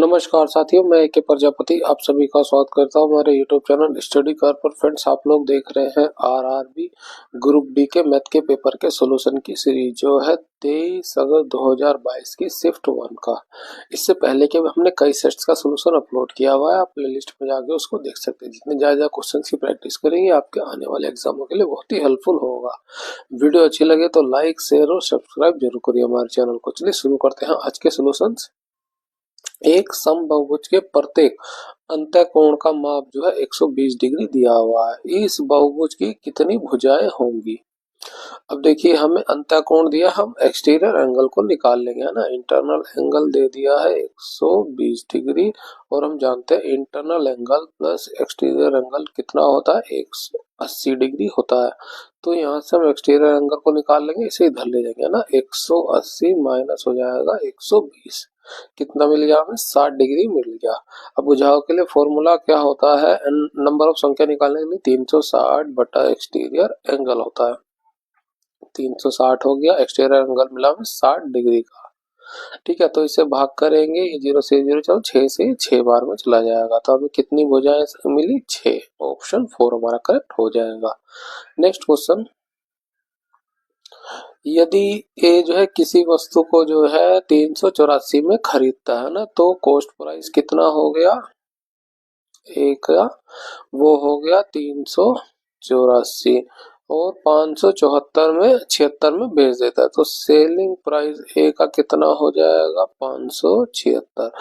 नमस्कार साथियों, मैं के प्रजापति आप सभी का स्वागत करता हूं हमारे यूट्यूब चैनल स्टडी कर पर। फ्रेंड्स, आप लोग देख रहे हैं आरआरबी ग्रुप डी के मैथ के पेपर के सॉल्यूशन की सीरीज जो है 23 अगस्त 2022 की शिफ्ट 1 का। इससे पहले के हमने कई सेट्स का सॉल्यूशन अपलोड किया हुआ है, आप प्लेलिस्ट में जाके उसको देख सकते हैं। जितने ज्यादा क्वेश्चन की प्रैक्टिस करेंगे आपके आने वाले एग्जामों के लिए बहुत ही हेल्पफुल होगा। वीडियो अच्छी लगे तो लाइक, शेयर और सब्सक्राइब जरूर करिए हमारे चैनल को। चलिए शुरू करते हैं आज के सॉल्यूशन। एक समबाहुभुज के प्रत्येक अंतःकोण का माप जो है 120 डिग्री दिया हुआ है। इस बहुभुज की कितनी भुजाएं होंगी? अब देखिए, हमें अंतःकोण दिया, हम एक्सटीरियर एंगल को निकाल लेंगे, है ना। इंटरनल एंगल दे दिया है 120 डिग्री, और हम जानते हैं internal angle plus exterior angle कितना होता है, 180 डिग्री होता है। तो यहाँ से हम एक्सटीरियर एंगल को निकाल लेंगे, इसे इधर ले जाएंगे ना। 180 माइनस हो जाएगा 120, कितना मिल गया हमें, 60 डिग्री मिल गया। अब बुझाव के लिए फॉर्मूला क्या होता है, नंबर ऑफ संख्या निकालने के लिए 360 बटा एक्सटीरियर एंगल होता है। 360 हो गया, एक्सटीरियर एंगल मिला हमें 60 डिग्री का। ठीक है, तो इसे भाग करेंगे, ये 0 से 0 चलो 6 से 6 बार में चला जाएगा। तो हमें कितनी भुजाएं मिली, 6। ऑप्शन 4 हमारा करेक्ट हो जाएगा। नेक्स्ट क्वेश्चन, यदि ए जो है किसी वस्तु को जो है 384 में खरीदता है ना, तो कॉस्ट प्राइस कितना हो गया, ए का वो हो गया 384, और 574 में 76 में बेच देता है, तो सेलिंग प्राइस ए का कितना हो जाएगा, 576।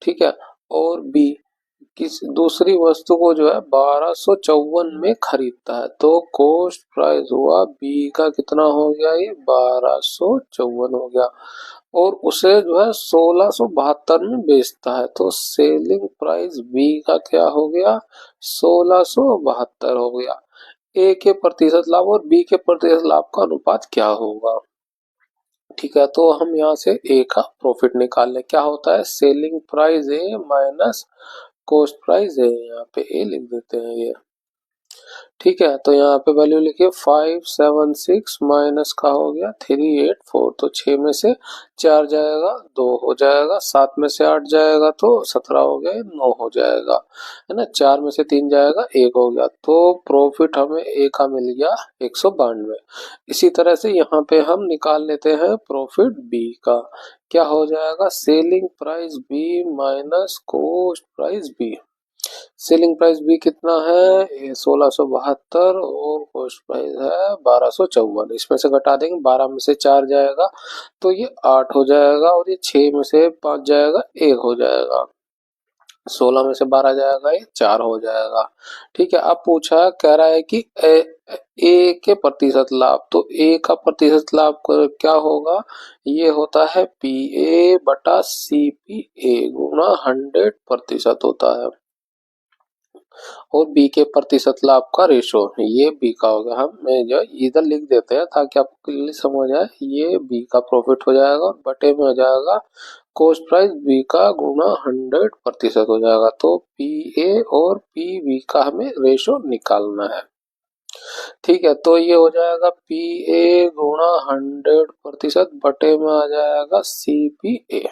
ठीक है, और बी किस दूसरी वस्तु को जो है 1254 में खरीदता है, तो कॉस्ट प्राइस हुआ बी का कितना हो गया, ये 1254 हो गया, और उसे जो है 1672 में बेचता है, तो सेलिंग प्राइस बी का क्या हो गया, 1672 हो गया। ए के प्रतिशत लाभ और बी के प्रतिशत लाभ का अनुपात क्या होगा? ठीक है, तो हम यहाँ से ए का प्रॉफिट निकाल लें। क्या होता है, सेलिंग प्राइस ए माइनस कॉस्ट प्राइस है, यहाँ पे ए लिख देते हैं ये। ठीक है, तो यहाँ पे वैल्यू लिखिए 576 माइनस का हो गया 384, तो 6 में से 4 जाएगा 2 हो जाएगा, 7 में से 8 जाएगा तो 17 हो गया, 9 हो जाएगा, है ना। 4 में से 3 जाएगा 1 हो गया, तो प्रॉफिट हमें ए का मिल गया 192। इसी तरह से यहाँ पे हम निकाल लेते हैं प्रॉफिट बी का। क्या हो जाएगा, selling price b minus cost price b. Selling price भी कितना है, 1672, और कॉस्ट प्राइस है 1254। इसमें से घटा देंगे, 12 में से 4 जाएगा तो ये 8 हो जाएगा, और ये 6 में से 5 जाएगा 1 हो जाएगा, 16 में से 12 जाएगा ये 4 हो जाएगा। ठीक है, अब पूछा कह रहा है कि ए के प्रतिशत लाभ, तो ए का प्रतिशत लाभ क्या होगा, ये होता है पी ए बटा सी पी ए गुणा 100% होता है, और बी के प्रतिशत लाभ का रेशो, ये बी का होगा। हम जो इधर लिख देते हैं ताकि आपको क्लियरली समझ आए, ये बी का प्रॉफिट हो जाएगा, और बटे में हो जाएगा कॉस्ट प्राइस बी का गुना 100% हो जाएगा। तो पी ए और पी बी का हमें रेशो निकालना है। ठीक है, तो ये हो जाएगा पी ए गुणा 100% बटे में आ जाएगा सी पी ए।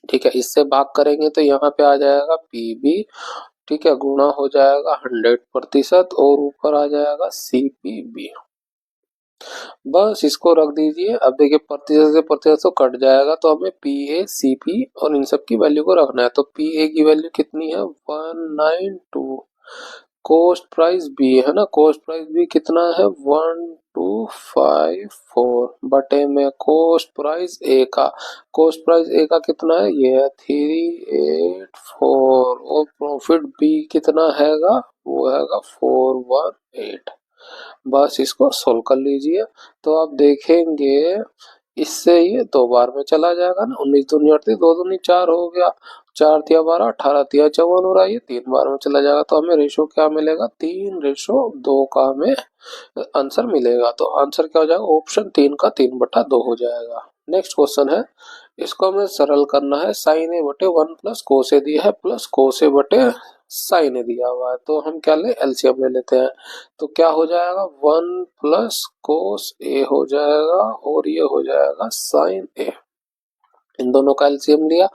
ठीक है, इससे भाग करेंगे तो यहाँ पे आ जाएगा पी बी, ठीक है, गुणा हो जाएगा 100%, और ऊपर आ जाएगा CPB। बस इसको रख दीजिए। अब देखिए, प्रतिशत से प्रतिशत तो कट जाएगा, तो हमें PA CP और इन सब की वैल्यू को रखना है। तो PA की वैल्यू कितनी है, 192। कॉस्ट प्राइस बी है ना, कॉस्ट प्राइस बी कितना है, 1254 बटे में कॉस्ट प्राइस ए का, कॉस्ट प्राइस ए का कितना है, ये है 384, और प्रॉफिट बी कितना हैगा, वो हैगा 418। बस इसको सोल्व कर लीजिए, तो आप देखेंगे इससे ये 2 बार में चला जाएगा ना, 19 दूनी 38, 2 दूनी 4 हो गया, 4 तिया 12, 18 तिया 54 हो रहा है, ये 3 बार में चला जाएगा। तो हमें रेशो क्या मिलेगा, 3:2 का हमें आंसर मिलेगा। तो आंसर क्या हो जाएगा, ऑप्शन 3 का 3/2 हो जाएगा। नेक्स्ट क्वेश्चन है, इसको हमें सरल करना है। साइन ए बटे 1 प्लस कोस ए दिया है, प्लस कोस ए बटे साइन ए दिया हुआ है, तो हम क्या ले, एलसीएम ले लेते हैं। तो क्या हो जाएगा, 1 प्लस कोस ए हो जाएगा, और ये हो जाएगा साइन ए। इन दोनों का एलसीएम लिया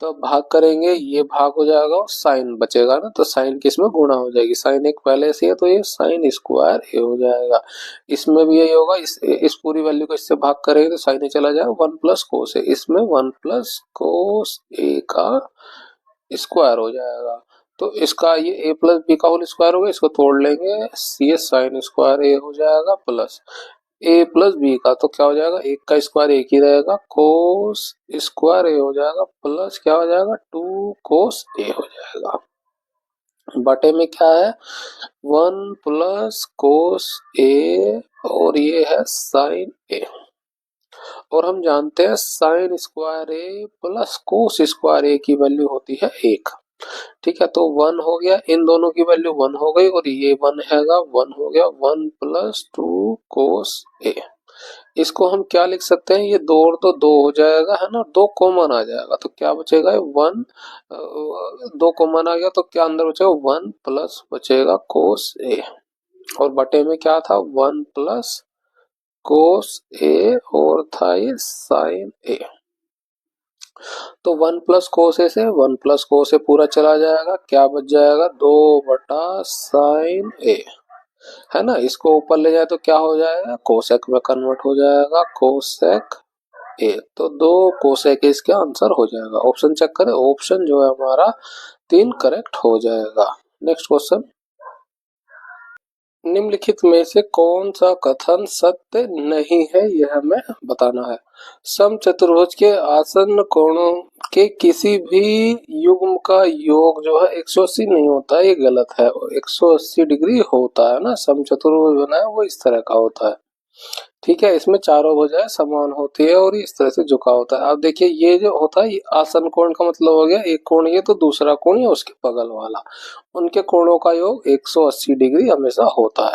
तो अब भाग करेंगे, ये भाग हो जाएगा और साइन बचेगा ना, तो साइन किस में गुणा हो जाएगी, साइन एक पहले से है तो ये साइन स्क्वायर ए हो जाएगा। इसमें भी यही होगा, इस पूरी वैल्यू को इससे भाग करेंगे तो साइन ए चला जाएगा, वन प्लस कोस ए, इसमें वन प्लस कोस ए का स्क्वायर हो जाएगा। तो इसका ये ए प्लस बी का होल स्क्वायर होगा, इसको तोड़ लेंगे, ये साइन स्क्वायर ए हो जाएगा प्लस ए प्लस बी का, तो क्या हो जाएगा, एक का स्क्वायर एक ही रहेगा, कोस स्क्वायर ए हो जाएगा प्लस क्या हो जाएगा, टू कोस ए हो जाएगा। बटे में क्या है, वन प्लस कोस ए और ये है साइन ए, और हम जानते हैं साइन स्क्वायर ए प्लस कोस स्क्वायर ए की वैल्यू होती है एक। ठीक है, तो वन हो गया, इन दोनों की वैल्यू वन हो गई और ये वन हैगा, वन हो गया, वन प्लस टू कोस ए। इसको हम क्या लिख सकते हैं, ये दो और तो दो हो जाएगा है ना, दो कॉमन आ जाएगा तो क्या बचेगा, वन, दो कॉमन आ गया तो क्या अंदर बचेगा, वन प्लस बचेगा कोस ए, और बटे में क्या था, वन प्लस कोस ए और था ये साइन ए। तो वन प्लस कोस ए से वन प्लस कोस ए पूरा चला जाएगा, क्या बच जाएगा, दो बटा साइन ए, है ना। इसको ऊपर ले जाए तो क्या हो जाएगा, कोसेक में कन्वर्ट हो जाएगा, कोसेक ए, तो दो कोसेक इसका आंसर हो जाएगा। ऑप्शन चेक करें, ऑप्शन जो है हमारा 3 करेक्ट हो जाएगा। नेक्स्ट क्वेश्चन, निम्नलिखित में से कौन सा कथन सत्य नहीं है, यह हमें बताना है। समचतुर्भुज के आसन्न कोणों के किसी भी युग्म का योग जो है 180 नहीं होता, ये गलत है, 180 डिग्री होता है ना, समचतुर्भुज बना है वो इस तरह का होता है। ठीक है, इसमें चारों भुजाएं समान होती है और इस तरह से झुका होता है। अब देखिए ये जो होता है, ये आसन कोण का मतलब हो गया एक कोण ये, तो दूसरा कोण ये उसके बगल वाला, उनके कोणों का योग 180 डिग्री हमेशा होता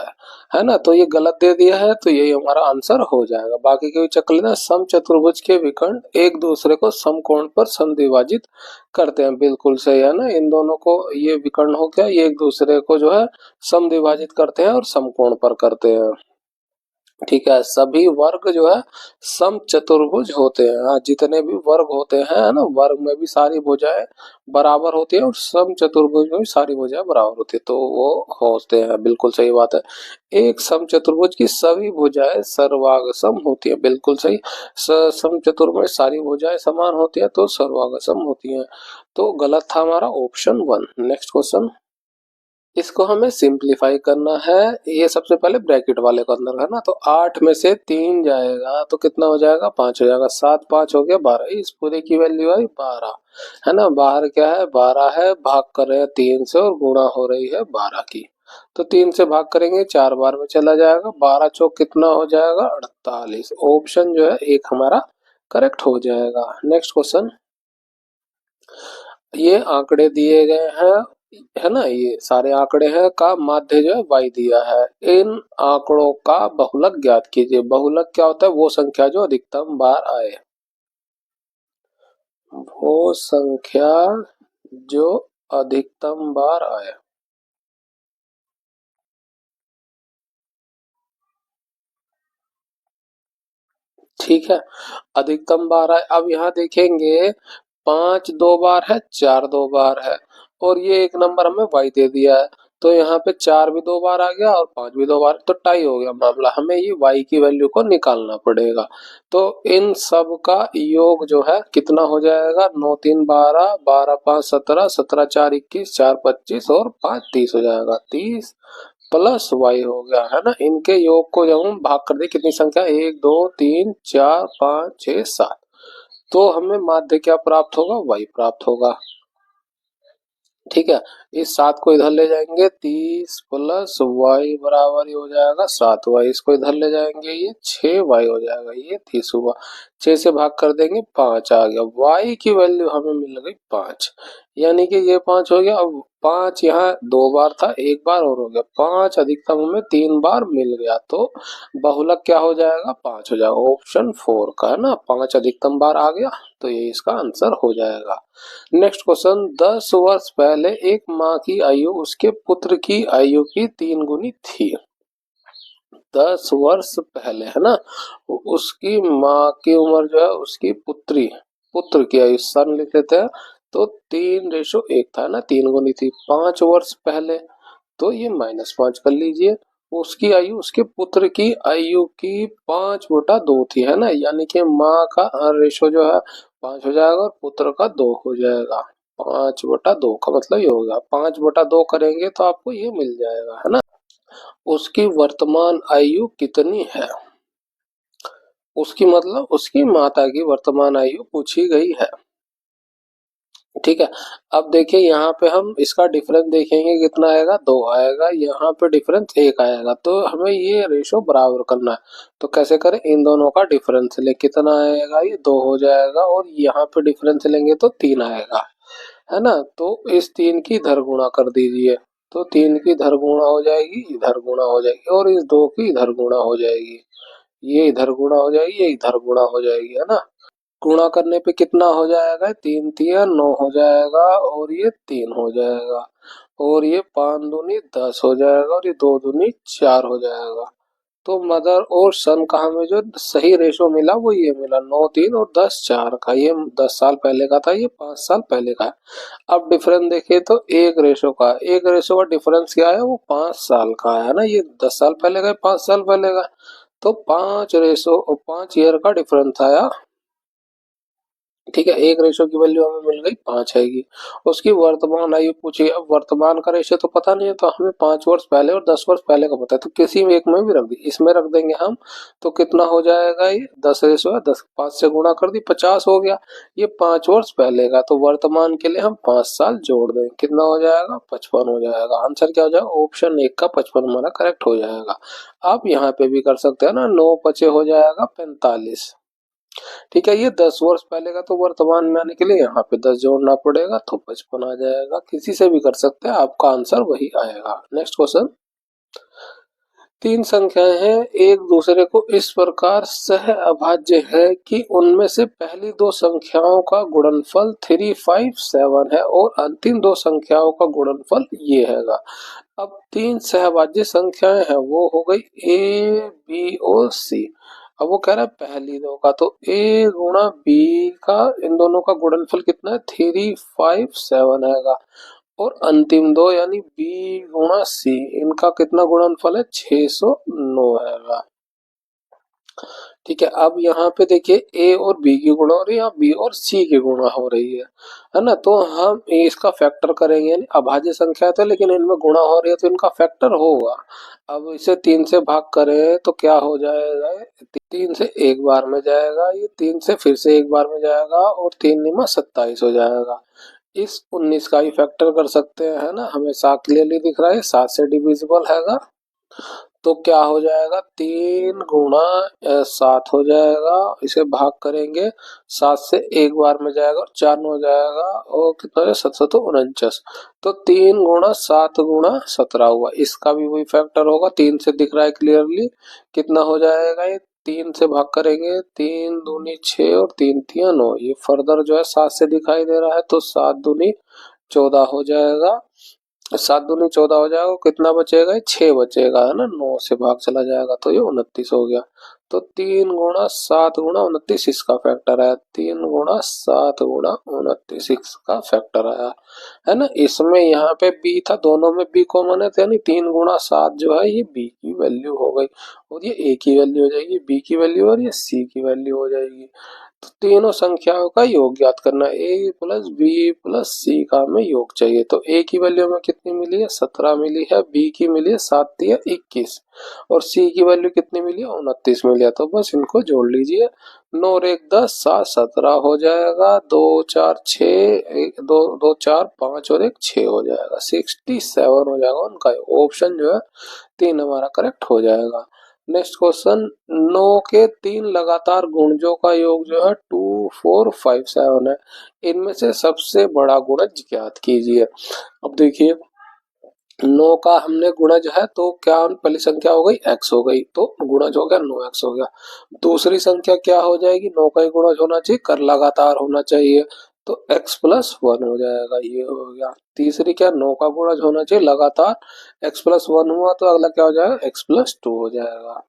है ना। तो ये गलत दे दिया है, तो यही हमारा आंसर हो जाएगा। बाकी के भी चेक लेना, सम चतुर्भुज के विकर्ण एक दूसरे को समकोण पर समद्विभाजित करते हैं, बिल्कुल सही है ना। इन दोनों को ये विकर्ण हो गया, ये एक दूसरे को जो है समद्विभाजित करते हैं और समकोण पर करते हैं। ठीक है, सभी वर्ग जो है सम चतुर्भुज होते हैं। हाँ, जितने भी वर्ग होते हैं है ना, वर्ग में भी सारी भुजाएं बराबर होती है और सम चतुर्भुज में भी सारी भुजाएं बराबर होती है, तो वो होते हैं, बिल्कुल सही बात है। एक सम चतुर्भुज की सभी भुजाएं सर्वागसम होती है, बिल्कुल सही। सम चतुर्भुज में सारी भुजाएं समान होती है तो सर्वागसम होती है, तो गलत था हमारा ऑप्शन 1। नेक्स्ट क्वेश्चन, इसको हमें सिंप्लीफाई करना है। ये सबसे पहले ब्रैकेट वाले को अंदर करना, तो 8 में से 3 जाएगा तो कितना हो जाएगा, 5 हो जाएगा, 7 5 हो गया 12, इस पूरे की वैल्यू आई 12, है ना। बाहर क्या है, 12 है, भाग कर रहे हैं 3 से और गुणा हो रही है 12 की, तो 3 से भाग करेंगे 4 बार में चला जाएगा, 12 चौक कितना हो जाएगा 48। ऑप्शन जो है एक हमारा करेक्ट हो जाएगा। नेक्स्ट क्वेश्चन, ये आंकड़े दिए गए हैं है ना, ये सारे आंकड़े हैं का माध्य जो है y दिया है, इन आंकड़ों का बहुलक ज्ञात कीजिए। बहुलक क्या होता है, वो संख्या जो अधिकतम बार आए, वो संख्या जो अधिकतम बार आए। ठीक है, अधिकतम बार आए। अब यहाँ देखेंगे 5 2 बार है, 4 2 बार है, और ये एक नंबर हमें y दे दिया है, तो यहाँ पे 4 भी 2 बार आ गया और 5 भी 2 बार, तो टाई हो गया मामला। हमें ये y की वैल्यू को निकालना पड़ेगा, तो इन सब का योग जो है कितना हो जाएगा, 9 3 12, 12 5 17, 17 4 21, 4 25 और 5 30 हो जाएगा, 30 प्लस वाई हो गया, है ना। इनके योग को जब हम भाग कर दे कितनी संख्या, 1 2 3 4 5 6 7, तो हमें माध्य क्या प्राप्त होगा, वाई प्राप्त होगा। ठीक है, इस 7 को इधर ले जाएंगे, 30 प्लस वाई बराबर ही हो जाएगा 7 वाई, इसको इधर ले जाएंगे ये 6 वाई हो जाएगा, ये 30 हुआ, 6 से भाग कर देंगे 5 आ गया, वाई की वैल्यू हमें मिल गई 5, यानी कि ये 5 हो गया। अब 5 यहाँ 2 बार था, एक बार और हो गया, 5 अधिकतम हमें 3 बार मिल गया, तो बहुलक क्या हो जाएगा, 5 हो जाएगा। ऑप्शन 4 का है ना, 5 अधिकतम बार आ गया, तो ये इसका आंसर हो जाएगा। नेक्स्ट क्वेश्चन, 10 वर्ष पहले एक माँ की आयु उसके पुत्र की आयु की 3 गुनी थी। 10 वर्ष पहले है ना, उसकी माँ की उम्र जो है उसकी पुत्री पुत्र की आयु सन लिख लेते हैं, तो 3:1 था ना, 3 गुनी थी 5 वर्ष पहले, तो ये -5 कर लीजिए। उसकी आयु, उसके पुत्र की आयु की 5/2 थी, है ना, यानी कि माँ का रेशो जो है 5 हो जाएगा और पुत्र का 2 हो जाएगा। 5/2 का मतलब ये होगा, 5/2 करेंगे तो आपको ये मिल जाएगा, है ना। उसकी वर्तमान आयु कितनी है, उसकी मतलब उसकी माता की वर्तमान आयु पूछी गई है। ठीक है, अब देखिए यहाँ पे हम इसका डिफरेंस देखेंगे कितना आएगा, 2 आएगा, यहाँ पे डिफरेंस 1 आएगा, तो हमें ये रेशो बराबर करना है। तो कैसे करें, इन दोनों का डिफरेंस ले, कितना आएगा, ये 2 हो जाएगा, और यहाँ पे डिफरेंस लेंगे तो 3 आएगा, है ना। तो इस 3 की इधर गुणा कर दीजिए, तो 3 की इधर गुणा हो जाएगी, इधर गुणा हो जाएगी, और इस 2 की इधर गुणा हो जाएगी, ये इधर गुणा हो जाएगी, ये इधर गुणा हो जाएगी, है ना। गुणा करने पे कितना हो जाएगा, 3 तिया 9 हो जाएगा, और ये 3 हो जाएगा, और ये 5 दूनी 10 हो जाएगा, और ये 2 दूनी 4 हो जाएगा। तो मदर और सन का हमें जो सही रेशो मिला वो ये मिला, 9 3 और 10 4 का। ये 10 साल पहले का था, ये 5 साल पहले का है। अब डिफरेंस देखे तो एक रेशो का डिफरेंस क्या है, वो 5 साल का है ना, ये 10 साल पहले का, 5 साल पहले का, तो 5 ईयर का डिफरेंस आया। ठीक है, एक रेशो की वैल्यू हमें मिल गई 5 आएगी। उसकी वर्तमान आयु पूछी, अब वर्तमान का रेशो तो पता नहीं है, तो हमें 5 वर्ष पहले और 10 वर्ष पहले का पता है, तो किसी में एक में भी रख दी, इसमें रख देंगे हम, तो कितना हो जाएगा, ये 10 रेशो है, 10 5 से गुणा कर दी, 50 हो गया। ये 5 वर्ष पहले का, तो वर्तमान के लिए हम 5 साल जोड़ दें, कितना हो जाएगा, 55 हो जाएगा। आंसर क्या हो जाएगा, ऑप्शन 1 का 55 हमारा करेक्ट हो जाएगा। आप यहाँ पे भी कर सकते हैं ना, 9 5 हो जाएगा 45। ठीक है, ये 10 वर्ष पहले का, तो वर्तमान में आने के लिए यहाँ पे 10 जोड़ना पड़ेगा, तो 55 आ जाएगा। किसी से भी कर सकते हैं, आपका आंसर वही आएगा। नेक्स्ट क्वेश्चन, 3 संख्याएं हैं, एक दूसरे को इस प्रकार सह अभाज्य है कि उनमें से पहली 2 संख्याओं का गुणनफल 3 5 7 है और अंतिम 2 संख्याओं का गुणनफल ये हैगा। अब 3 सहभाज्य संख्याएं हैं, वो हो गई ए बी और सी। अब वो कह रहा है पहली 2 का, तो ए गुणा बी का, इन दोनों का गुणनफल कितना है, 3 5 7 आएगा, और अंतिम 2 यानी बी गुणा सी, इनका कितना गुणनफल है, 609 आएगा। ठीक है, अब यहाँ पे देखिए ए और बी की गुणा हो रही है, यहाँ बी और सी की गुणा हो रही है ना। तो हम इसका फैक्टर करेंगे, यानी अभाज्य संख्या है तो, लेकिन इनमें गुणा हो रही है तो इनका फैक्टर होगा। अब इसे 3 से भाग करें तो क्या हो जाएगा, 3 से एक बार में जाएगा, ये 3 से फिर से एक बार में जाएगा, और 3 निमा 27 हो जाएगा। इस 19 का ही फैक्टर कर सकते हैं, है ना, हमें 7 क्लियरली दिख रहा है, 7 से डिविजिबल हैगा, तो क्या हो जाएगा, 3 गुणा 7 हो जाएगा, इसे भाग करेंगे, 7 से एक बार में जाएगा और 4 में हो जाएगा, और कितना है, 7 49, तो 3 गुणा 7 गुणा 17 हुआ, इसका भी वही फैक्टर होगा, 3 से दिख रहा है क्लियरली, कितना हो जाएगा, ये 3 से भाग करेंगे, 3 दूनी 6 और 3 तिया 9, ये फर्दर जो है 7 से दिखाई दे रहा है, तो 7 दूनी 14 हो जाएगा, 7 दूनी 14 हो जाएगा, कितना बचेगा, 6 बचेगा, है ना, 9 से भाग चला जाएगा, तो ये 29 हो गया। तो 3 गुणा 7 गुणा 29 इसका फैक्टर आया, 3 गुणा 7 गुणा 29 इसका फैक्टर आया, है ना। इसमें यहाँ पे बी था, दोनों में बी कॉमन है, तो यानी 3 गुणा 7 जो है ये बी की वैल्यू हो गई, और ये ए की वैल्यू हो जाएगी, बी की वैल्यू, और ये सी की वैल्यू हो जाएगी। तो तीनों संख्याओं का योग ज्ञात करना, ए प्लस बी प्लस सी का हमें योग चाहिए। तो ए की वैल्यू में कितनी मिली है, 17 मिली है, बी की मिली है 7 या 21, और सी की वैल्यू कितनी मिली है, 29 मिली है। तो बस इनको जोड़ लीजिए, 9 और 1 10, 7 17 हो जाएगा, 2 4 6, 2 2 4 5 और 1 6 हो जाएगा, 67 हो जाएगा उनका। ऑप्शन जो है 3 हमारा करेक्ट हो जाएगा। नेक्स्ट क्वेश्चन, 9 के 3 लगातार गुणजों का योग जो है 2 4 5 7 है, इनमें से सबसे बड़ा गुणज ज्ञात कीजिए। अब देखिए 9 का हमने गुणज है, तो क्या पहली संख्या हो गई x हो गई, तो गुणज हो गया 9x हो गया। दूसरी संख्या क्या हो जाएगी, 9 का ही गुणज होना चाहिए, कर लगातार होना चाहिए, तो x प्लस 1 हो जाएगा, ये हो गया। तीसरी क्या, 9 का गुणज होना चाहिए लगातार, x प्लस 1 हुआ तो अगला क्या हो जाएगा, x प्लस 2 हो जाएगा।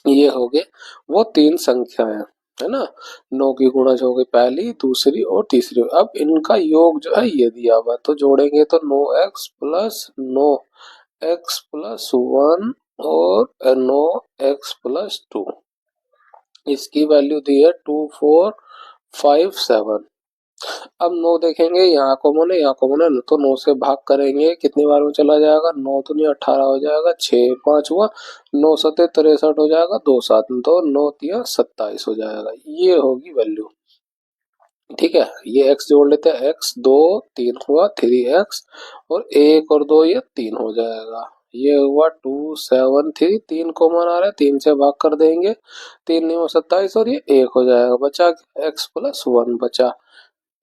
ये हो गए वो 3 संख्याएं। है ना। 9 की गुणज हो गई पहली, दूसरी और तीसरी। अब इनका योग जो है ये दिया हुआ, तो जोड़ेंगे तो 9x+1 और 9x+2, इसकी वैल्यू दी है 2457। अब 9 देखेंगे, यहाँ कॉमन है, यहाँ कॉमन है, तो 9 से भाग करेंगे, कितनी बार में चला जाएगा, 9 दूनी 18 हो जाएगा, 6 5 हुआ, 9 सत्ते 63 हो जाएगा, 2 7 तो 9 तिया 27 हो जाएगा। ये होगी वैल्यू। ठीक है, ये x जोड़ लेते हैं, x 2 3 हुआ 3x, और 1 और 2 ये 3 हो जाएगा। ये हुआ 273, 3 कॉमन आ रहा है, 3 से भाग कर देंगे, 3 नहीं 27, और ये 1 हो जाएगा, बचा x+1 बचा,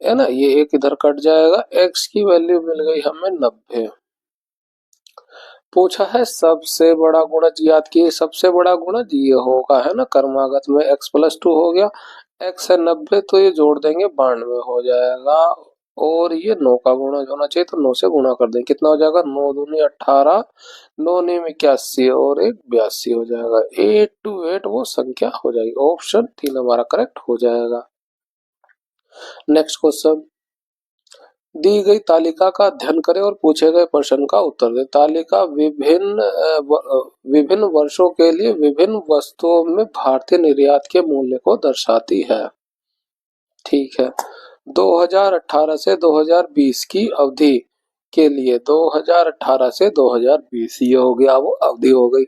है ना। ये एक इधर कट जाएगा, x की वैल्यू मिल गई हमें 90। पूछा है सबसे बड़ा गुणज याद किए, सबसे बड़ा गुणज ये होगा, है ना, कर्मागत में x+2 हो गया, x है 90 तो ये जोड़ देंगे 92 हो जाएगा, और ये 9 का गुणज होना चाहिए तो 9 से गुणा कर देंगे, कितना हो जाएगा, 9 दूनी 18, 9 नीम 81 और 1 82 हो जाएगा, 828 वो संख्या हो जाएगी। ऑप्शन 3 हमारा करेक्ट हो जाएगा। नेक्स्ट क्वेश्चन, दी गई तालिका का अध्ययन करें और पूछे गए प्रश्न का उत्तर दें। तालिका विभिन्न वर्षों के लिए विभिन्न वस्तुओं में भारतीय निर्यात के मूल्य को दर्शाती है। ठीक है, 2018 से 2020 की अवधि के लिए, 2018 से 2020 ये हो गया, वो अवधि हो गई,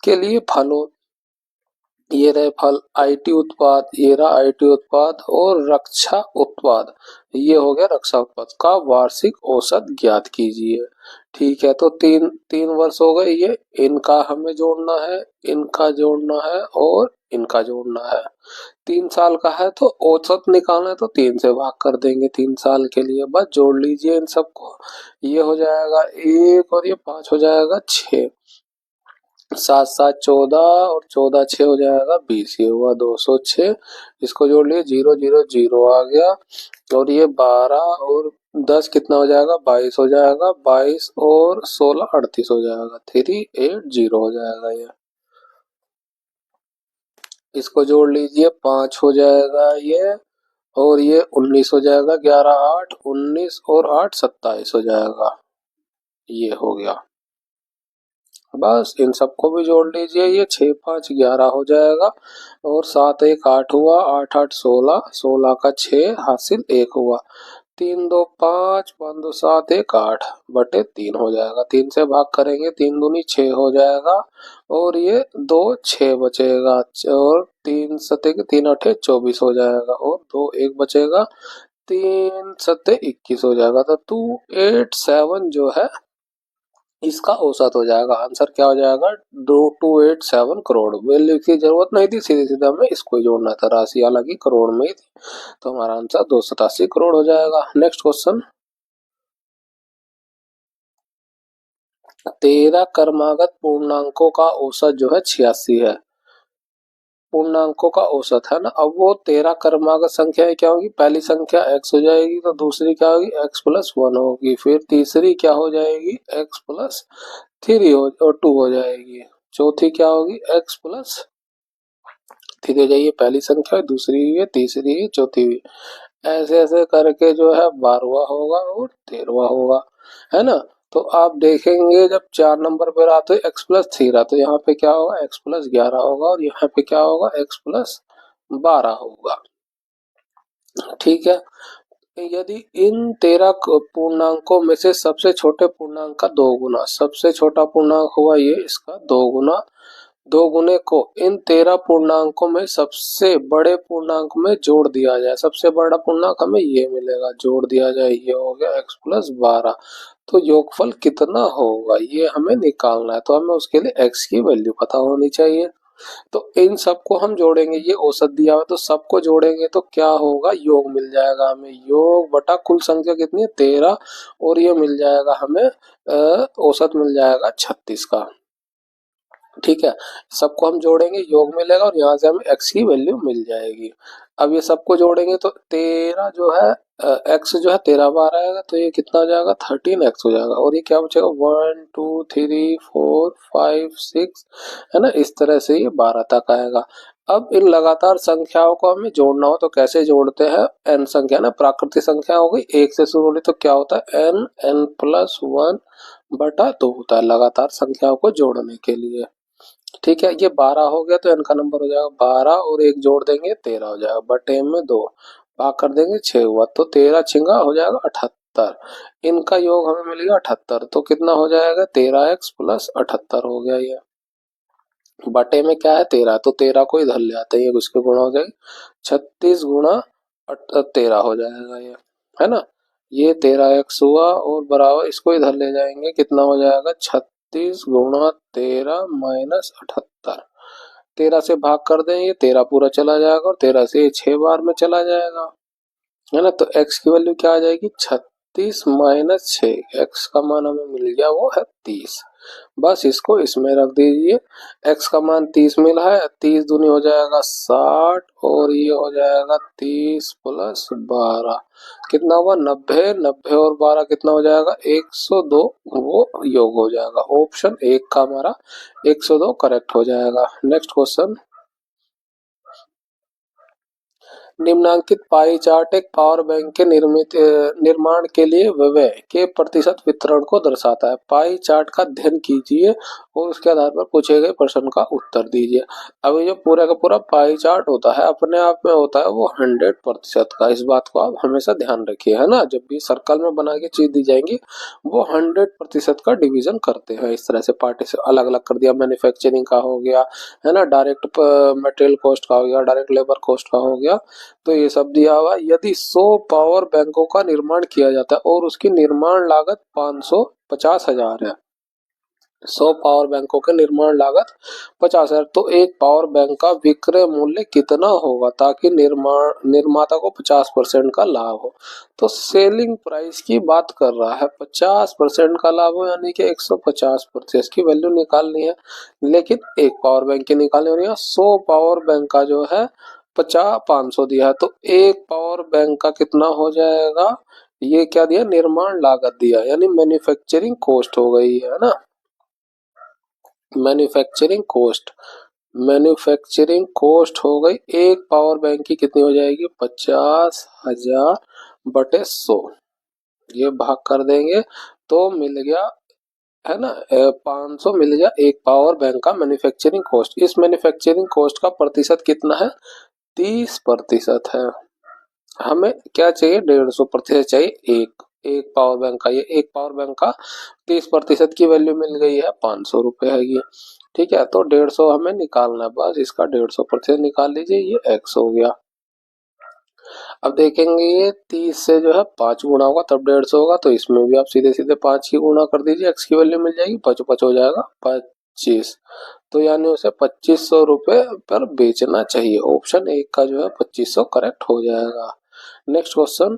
के लिए फलों, ये रहे फल, आईटी उत्पाद, ये रहा आईटी उत्पाद, और रक्षा उत्पाद, ये हो गया रक्षा उत्पाद का वार्षिक औसत ज्ञात कीजिए। ठीक है, तो तीन तीन वर्ष हो गए, ये इनका हमें जोड़ना है, इनका जोड़ना है, और इनका जोड़ना है। 3 साल का है तो औसत निकालना है, तो 3 से भाग कर देंगे 3 साल के लिए, बस जोड़ लीजिए इन सबको, ये हो जाएगा 1 और ये 5 हो जाएगा 6, 7 7 14 और 14 6 हो जाएगा 20, ये हुआ 206, इसको जोड़ लिए 0 0 0 आ गया, और ये 12 और 10 कितना हो जाएगा, 22 हो जाएगा, 22 और 16 38 हो जाएगा, 380 हो जाएगा ये, इसको जोड़ लीजिए 5 हो जाएगा ये, और ये 19 हो जाएगा, 11 8 19 और 8 27 हो जाएगा, ये हो गया। बस इन सबको भी जोड़ लीजिए, ये 6 5 11 हो जाएगा, और 7 1 8 हुआ, 8 8 16, 16 का 6 हासिल 1 हुआ, 3 2 5 5 2 7 1 8 बटे 3 हो जाएगा, 3 से भाग करेंगे, 3 दूनी 6 हो जाएगा, और ये 2 6 बचेगा, और 3 सते के 3 अठे 24 हो जाएगा, और 2 1 बचेगा, 3 सते 21 हो जाएगा, तो 287 जो है इसका औसत हो जाएगा। आंसर क्या हो जाएगा, 287 करोड़। वैल्यू की जरूरत नहीं थी, सीधे सीधे हमें इसको ही जोड़ना था, राशि हालांकि करोड़ में ही थी, तो हमारा आंसर 287 करोड़ हो जाएगा। नेक्स्ट क्वेश्चन, 13 क्रमागत पूर्णांकों का औसत जो है 86 है, पूर्णांकों का औसत है ना। अब वो 13 क्रमागत संख्या क्या होगी, पहली संख्या x हो जाएगी, तो दूसरी क्या होगी, x+1 होगी, फिर तीसरी क्या हो जाएगी, x+3 हो और 2 हो जाएगी, चौथी क्या होगी, x+3 हो जाएगी, पहली संख्या, दूसरी है, तीसरी है, चौथी भी, ऐसे ऐसे करके जो है 12वां होगा और 13वां होगा, है ना। तो आप देखेंगे जब 4 नंबर पर आते x+3 रहा, तो यहाँ पे क्या होगा, x+11 होगा, और यहाँ पे क्या होगा, x+12 होगा। ठीक है, यदि इन 13 पूर्णांकों में से सबसे छोटे पूर्णांक का 2 गुना, सबसे छोटा पूर्णांक हुआ ये, इसका 2 गुना, 2 गुने को इन 13 पूर्णांकों में सबसे बड़े पूर्णांक में जोड़ दिया जाए, सबसे बड़ा पूर्णांक हमें ये मिलेगा, जोड़ दिया जाए, ये हो गया x+12, तो योगफल कितना होगा ये हमें निकालना है, तो हमें उसके लिए x की वैल्यू पता होनी चाहिए। तो इन सबको हम जोड़ेंगे, ये औसत दिया हुआ, तो सबको जोड़ेंगे तो क्या होगा, योग मिल जाएगा हमें, योग बटा कुल संख्या कितनी है, 13, और ये मिल जाएगा हमें औसत मिल जाएगा 36 का। ठीक है, सबको हम जोड़ेंगे, योग मिलेगा, और यहाँ से हमें x की वैल्यू मिल जाएगी। अब ये सबको जोड़ेंगे तो 13 जो है x जो है 13 बार आएगा, तो ये कितना हो जाएगा, 13x हो जाएगा, और ये क्या बचेगा, 1 2 3 4 5 6, है ना, इस तरह से ये 12 तक आएगा। अब इन लगातार संख्याओं को हमें जोड़ना हो तो कैसे जोड़ते हैं? n संख्या ना प्राकृतिक संख्या हो गई, एक से शुरू होनी, तो क्या होता है n n+1/2 होता है लगातार संख्याओं को जोड़ने के लिए। ठीक है, ये 12 हो गया तो n का नंबर हो जाएगा 12 और एक जोड़ देंगे 13 हो जाएगा, बटे में 2 भाग कर देंगे 6 हुआ, तो 13 छिंगा हो जाएगा 78। इनका योग हमें मिल गया 78, तो कितना हो जाएगा 13x + 78 हो गया ये। बटे में क्या है 13, तो 13 को इधर ले आते हैं, उसके गुणा हो जाएगी 36 गुणा 13 हो जाएगा ये, है ना। ये 13x हुआ और बराबर इसको इधर ले जाएंगे, कितना हो जाएगा 36 गुणा 13 माइनस 78। 13 से भाग कर दें, ये 13 पूरा चला जाएगा और 13 से 6 बार में चला जाएगा, है ना। तो x की वैल्यू क्या आ जाएगी 36 माइनस 6, x का मान हमें मिल गया वो है 30। बस इसको इसमें रख दीजिए, x का मान 30 मिला है, 30 दूनी हो जाएगा 60 और ये हो जाएगा 30 + 12 कितना हुआ 90, 90 और 12 कितना हो जाएगा 102, वो योग हो जाएगा। ऑप्शन 1 का हमारा 102 करेक्ट हो जाएगा। नेक्स्ट क्वेश्चन, निम्नांकित पाई चार्ट एक पावर बैंक के निर्माण के लिए व्यय के प्रतिशत वितरण को दर्शाता है। पाई चार्ट का अध्ययन कीजिए और उसके आधार पर पूछे गए प्रश्न का उत्तर दीजिए। अब ये पूरा का पूरा पाई चार्ट होता है अपने आप में होता है वो 100% का, इस बात को आप हमेशा ध्यान रखिए, है ना। जब भी सर्कल में बना के चीज दी जाएंगी वो 100% का डिवीजन करते हैं। इस तरह से पार्टी से अलग अलग कर दिया, मैन्युफैक्चरिंग का हो गया, है ना, डायरेक्ट मटेरियल कॉस्ट का हो गया, डायरेक्ट लेबर कॉस्ट का हो गया, तो ये सब दिया हुआ। यदि 100 पावर बैंकों का निर्माण किया जाता है और उसकी निर्माण लागत 550,000 है, 100 पावर बैंकों के निर्माण लागत 50,000, तो एक पावर बैंक का विक्रय मूल्य कितना होगा ताकि निर्माता को 50% का लाभ हो। तो सेलिंग प्राइस की बात कर रहा है, 50% का लाभ हो यानी कि 150% की वैल्यू निकालनी है, लेकिन एक पावर बैंक की निकालनी हो रही है। 100 पावर बैंक का जो है 500 दिया है, तो एक पावर बैंक का कितना हो जाएगा, ये क्या दिया निर्माण लागत दिया, यानी मैन्युफैक्चरिंग कॉस्ट हो गई, है ना। मैन्युफैक्चरिंग कॉस्ट, मैन्युफैक्चरिंग कॉस्ट हो गई एक पावर बैंक की, कितनी हो जाएगी 50,000 बटे 100, ये भाग कर देंगे तो मिल गया, है ना, 500 मिल गया एक पावर बैंक का मैन्युफैक्चरिंग कॉस्ट। इस मैन्युफैक्चरिंग कॉस्ट का प्रतिशत कितना है 30% है। हमें क्या चाहिए 150% चाहिए, एक एक पावर बैंक का, ये एक पावर बैंक का 30% की वैल्यू मिल गई है 500 रुपए है ये। ठीक है, तो 150 हमें निकालना है, बस इसका 150% निकाल लीजिए, ये x हो गया। अब देखेंगे ये 30 से जो है 5 गुना होगा तब 150 होगा, तो इसमें भी आप सीधे सीधे 5 की गुना कर दीजिए, x की वैल्यू मिल जाएगी 5 5 हो जाएगा 25, तो यानी उसे 2500 रुपए पर बेचना चाहिए। ऑप्शन 1 का जो है 2500 करेक्ट हो जाएगा। नेक्स्ट क्वेश्चन,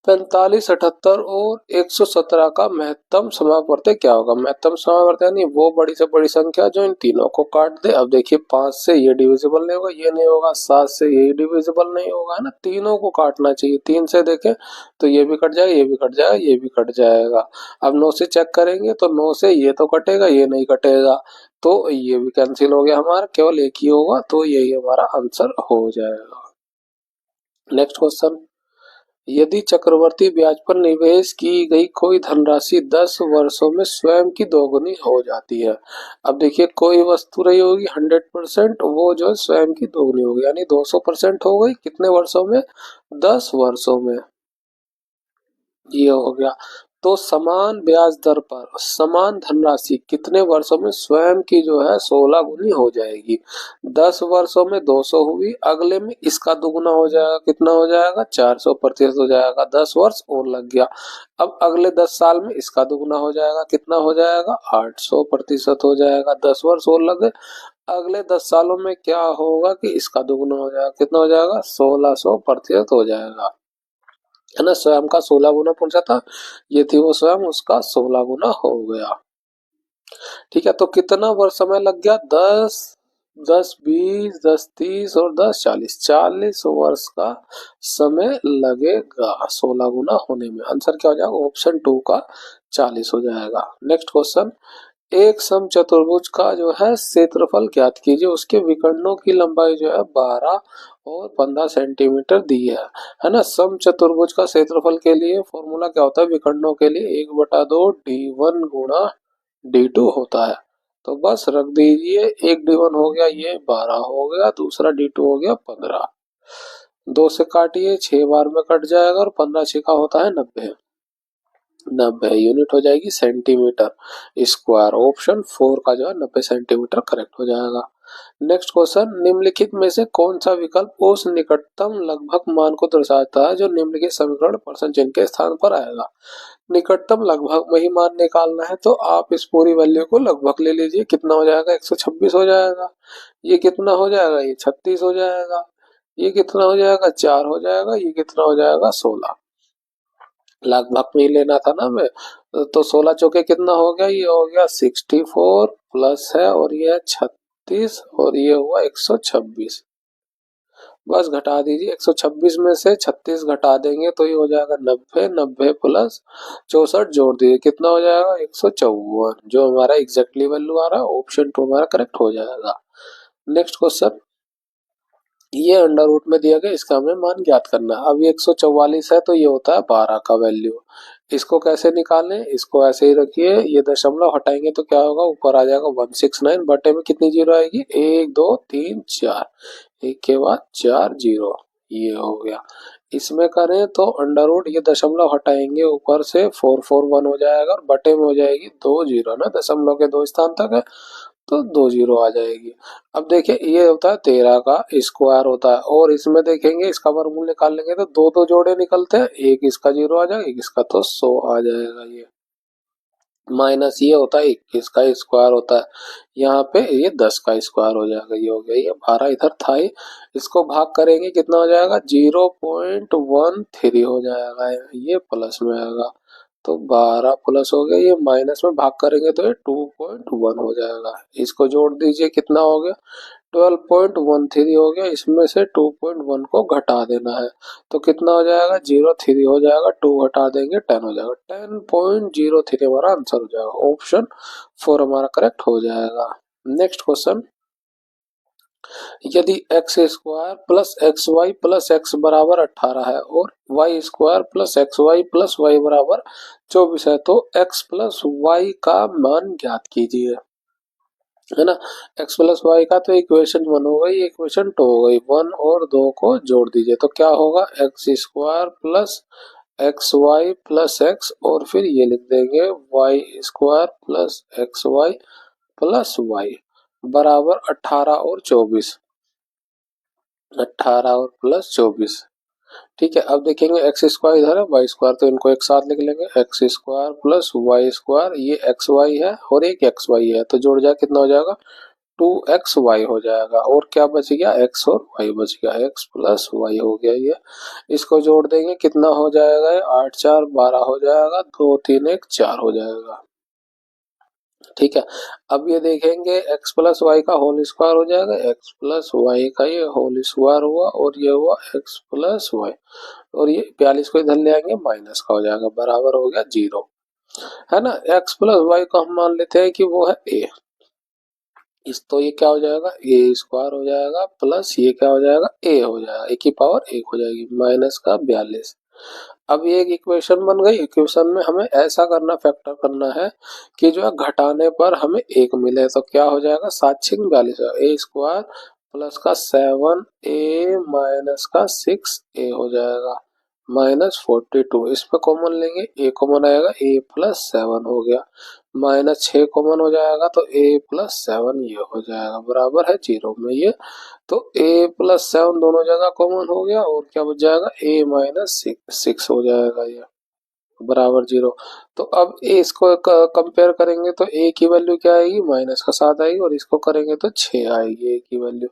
45, 78 और 117 का महत्तम समापवर्त्य क्या होगा? महत्तम समापवर्त्य यानी वो बड़ी से बड़ी संख्या जो इन तीनों को काट दे। अब देखिए 5 से ये डिविजिबल नहीं होगा, ये नहीं होगा, 7 से ये डिविजिबल नहीं होगा, है ना, तीनों को काटना चाहिए। 3 से देखें तो ये भी कट जाएगा, ये भी कट जाएगा, ये भी कट जाएगा। अब 9 से चेक करेंगे तो 9 से ये तो कटेगा, ये नहीं कटेगा, तो ये भी कैंसिल हो गया, हमारा केवल एक ही होगा, तो यही हमारा आंसर हो जाएगा। नेक्स्ट क्वेश्चन, यदि चक्रवर्ती ब्याज पर निवेश की गई कोई धनराशि 10 वर्षों में स्वयं की दोगुनी हो जाती है। अब देखिए कोई वस्तु रही होगी 100%, वो जो है स्वयं की दोगुनी होगी, यानी 200% हो गई कितने वर्षों में 10 वर्षों में, ये हो गया। तो समान ब्याज दर पर समान धनराशि कितने वर्षों में स्वयं की जो है 16 गुनी हो जाएगी। 10 वर्षों में 200 हुई, अगले में इसका दुगुना हो जाएगा, कितना हो जाएगा 400% हो जाएगा, 10 वर्ष और लग गया। अब अगले 10 साल में इसका दुगुना हो जाएगा, कितना हो जाएगा 800% हो जाएगा, 10 वर्ष और लग गए। अगले 10 सालों में क्या होगा कि इसका दुगुना हो जाएगा, कितना हो जाएगा 1600% हो जाएगा, है ना। स्वयं का 16 गुना पहुंचा था, ये थी वो स्वयं, उसका 16 गुना हो गया। ठीक है, तो कितना वर्ष समय लग गया 10, 10 20, 10 30 और 10 40, 40 वर्ष का समय लगेगा 16 गुना होने में। आंसर क्या हो जाएगा ऑप्शन 2 का 40 हो जाएगा। नेक्स्ट क्वेश्चन, एक समचतुर्भुज का जो है क्षेत्रफल ज्ञात कीजिए, उसके विकर्णों की लंबाई जो है 12 और 15 सेंटीमीटर दी है ना। समचतुर्भुज का क्षेत्रफल के लिए फॉर्मूला क्या होता है, विकर्णों के लिए 1/2 D1 गुणा D2 होता है। तो बस रख दीजिए, एक D1 हो गया, ये 12 हो गया, दूसरा D2 हो गया 15। 2 से काटिए, 6 बार में कट जाएगा और 15 6 होता है 90। 90 यूनिट हो जाएगी सेंटीमीटर स्क्वायर। ऑप्शन 4 का जो है 90 सेंटीमीटर करेक्ट हो जाएगा। नेक्स्ट क्वेश्चन, निम्नलिखित में से कौन सा विकल्प उस निकटतम लगभग मान को दर्शाता है जो निम्नलिखित समीकरण परसेंट चिन्ह के स्थान पर आएगा। निकटतम लगभग में ही मान निकालना है, तो आप इस पूरी वैल्यू को लगभग ले लीजिए। कितना हो जाएगा, 126 हो जाएगा। ये कितना हो जाएगा, ये 36 हो जाएगा। ये कितना हो जाएगा, 4 हो जाएगा। ये कितना हो जाएगा, 16। लगभग में ही लेना था ना हमें, तो 16 चौके कितना हो गया, ये हो गया 64 प्लस है और ये है 36 और ये हुआ 126। बस घटा दीजिए, 126 में से 36 घटा देंगे तो ये हो जाएगा 90। 90 प्लस 64 जोड़ दीजिए, कितना हो जाएगा, 154, जो हमारा एग्जैक्टली वैल्यू आ रहा है। ऑप्शन 2 हमारा करेक्ट हो जाएगा। नेक्स्ट क्वेश्चन, ये अंडर रूट में दिया गया, इसका हमें मान ज्ञात करना है। अब ये 144 है तो ये होता है 12 का वैल्यू। इसको कैसे निकालें, इसको ऐसे ही रखिए, ये दशमलव हटाएंगे तो क्या होगा, ऊपर आ जाएगा 169, बटे में कितनी जीरो आएगी, 1 2 3 4, एक के बाद 4 जीरो, ये हो गया। इसमें करें तो अंडर रूट, ये दशमलव हटाएंगे ऊपर से 441 हो जाएगा और बटे में हो जाएगी 2 जीरो ना, दशमलव के 2 स्थान तक है तो 2 जीरो आ जाएगी। अब देखिए, ये होता है 13 का स्क्वायर होता है, और इसमें देखेंगे इसका वर्गमूल निकाल लेंगे तो दो दो जोड़े निकलते हैं, एक इसका जीरो आ जाएगा, एक इसका, तो 100 आ जाएगा। ये माइनस ये होता है 21 का स्क्वायर होता है, यहाँ पे ये 10 का स्क्वायर हो जाएगा। ये हो गया, ये 12 इधर था ही, इसको भाग करेंगे कितना हो जाएगा, 0.13 हो जाएगा। ये प्लस में आएगा तो 12 प्लस हो गया, ये माइनस में भाग करेंगे तो ये 2.1 हो जाएगा। इसको जोड़ दीजिए, कितना हो गया, 12.13 हो गया। इसमें से 2.1 को घटा देना है तो कितना हो जाएगा, 03 हो जाएगा। 2 घटा देंगे 10 हो जाएगा। 10.03 हमारा आंसर हो जाएगा। ऑप्शन 4 हमारा करेक्ट हो जाएगा। नेक्स्ट क्वेश्चन, यदि x square plus x y plus x बराबर 18 है और y square plus x y plus y बराबर 24 है, तो एक्स प्लस वाई का मान ज्ञात कीजिए, है ना। एक्स प्लस वाई का तो इक्वेशन 1 हो गई, इक्वेशन 2 हो गई। 1 और 2 को जोड़ दीजिए तो क्या होगा, x square plus x y plus x, और फिर ये लिख देंगे y square plus x y plus y बराबर 18 और 24। 18 और प्लस 24, ठीक है। अब देखेंगे एक्स स्क्वायर इधर है, वाई स्क्वायर, तो इनको एक साथ लिख लेंगे, x square plus y square, ये एक्स वाई है और एक एक्स वाई है, तो जोड़ जाए कितना हो जाएगा, 2xy हो जाएगा। और क्या बच गया, x और y बच गया, x प्लस वाई हो गया ये। इसको जोड़ देंगे कितना हो जाएगा, 8 4 12 हो जाएगा, 2 3 1 4 हो जाएगा, ठीक है। अब ये देखेंगे x प्लस वाई का होल स्क्वायर हो जाएगा, x प्लस वाई का ये होल स्क्वायर हुआ और ये हुआ x प्लस वाई, और ये 42 को इधर ले आएंगे, माइनस का हो जाएगा, बराबर हो गया 0, है ना। x प्लस वाई को हम मान लेते हैं कि वो है a, इस तो ये क्या हो जाएगा, ए स्क्वायर हो जाएगा प्लस ये क्या हो जाएगा, ए हो जाएगा, ए की पावर 1 हो जाएगी, माइनस का 42। अब ये एक इक्वेशन बन गई। इक्वेशन में हमें ऐसा करना, फैक्टर करना है कि जो है घटाने पर हमें 1 मिले, तो क्या हो जाएगा, 7 6 42, ए स्क्वायर प्लस का 7 ए माइनस का 6 ए हो जाएगा, माइनस 42। इसमें कॉमन लेंगे, ए कॉमन आएगा, ए प्लस 7 हो गया, माइनस 6 कॉमन हो जाएगा तो ए प्लस 7 ये हो जाएगा, बराबर है 0 में ये। तो ए प्लस 7 दोनों जगह कॉमन हो गया और क्या बच जाएगा, ए माइनस 6 हो जाएगा, ये बराबर 0। तो अब ए इसको कंपेयर करेंगे तो ए की वैल्यू क्या आएगी, माइनस का 7 आएगी, और इसको करेंगे तो 6 आएगी ए की वैल्यू।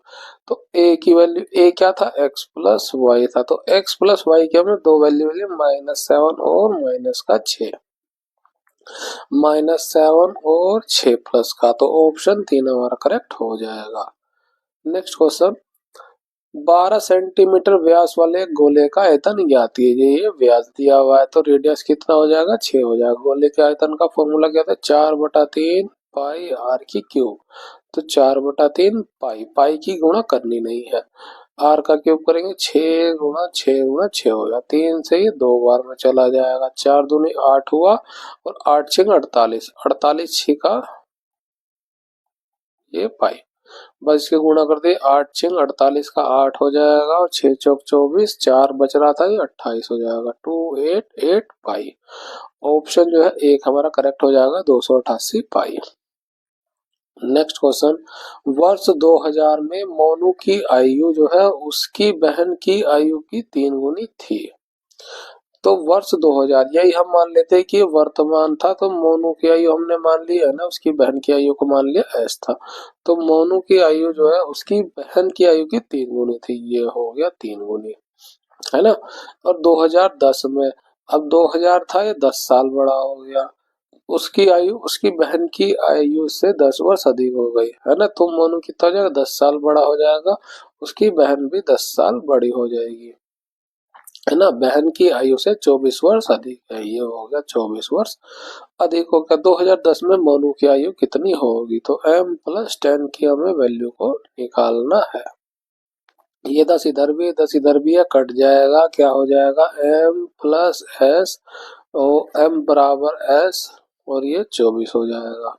तो ए की वैल्यू, ए क्या था, एक्स प्लस वाई था, तो एक्स प्लस वाई की हमने दो वैल्यू मिली, -7 और -6, -7 और 6 प्लस का, तो ऑप्शन 3 हमारा करेक्ट हो जाएगा। नेक्स्ट क्वेश्चन, 12 सेंटीमीटर व्यास वाले गोले का आयतन ज्ञात कीजिए। ये व्यास दिया हुआ है तो रेडियस कितना हो जाएगा, 6 हो जाएगा। गोले के आयतन का फॉर्मूला क्या था, 4/3 पाई आर की क्यूब। तो 4/3 पाई, पाई की गुणा करनी नहीं है, आर का क्यूब करेंगे 6 × 6 × 6 हो गया, 3 से ये 2 बार में चला जाएगा, 4 दूनी 8 हुआ और 8 6 48, 48 6 का ये पाई, बस इसके गुणा कर दिए, 8 6 48 का 8 हो जाएगा और 6 चौक 24, 4 बच रहा था ये 28 हो जाएगा, 288 पाई। ऑप्शन जो है एक हमारा करेक्ट हो जाएगा, 288 पाई। नेक्स्ट क्वेश्चन, वर्ष 2000 में मोनू की आयु जो है उसकी बहन की आयु की 3 गुनी थी। तो वर्ष 2000 यही हम मान लेते हैं कि वर्तमान था, तो मोनू की आयु हमने मान ली है ना, उसकी बहन की आयु को मान लिया एस था, तो मोनू की आयु जो है उसकी बहन की आयु की 3 गुनी थी, ये हो गया 3 गुनी, है ना। और 2010 में, अब 2000 था ये 10 साल बड़ा हो गया, उसकी आयु उसकी बहन की आयु से 10 वर्ष अधिक हो गई, है ना, तो मोनू कितना हो जाएगा, 10 साल बड़ा हो जाएगा, उसकी बहन भी 10 साल बड़ी हो जाएगी, है ना। बहन की आयु से 24 वर्ष अधिक है, ये हो गया 24 वर्ष अधिक हो गया। 2010 में मोनू की आयु कितनी होगी, तो m+10 की हमें वैल्यू को निकालना है। ये 10 इधर भी 10 इधर भी है, कट जाएगा, क्या हो जाएगा m+s और m बराबर s और ये 24 हो जाएगा,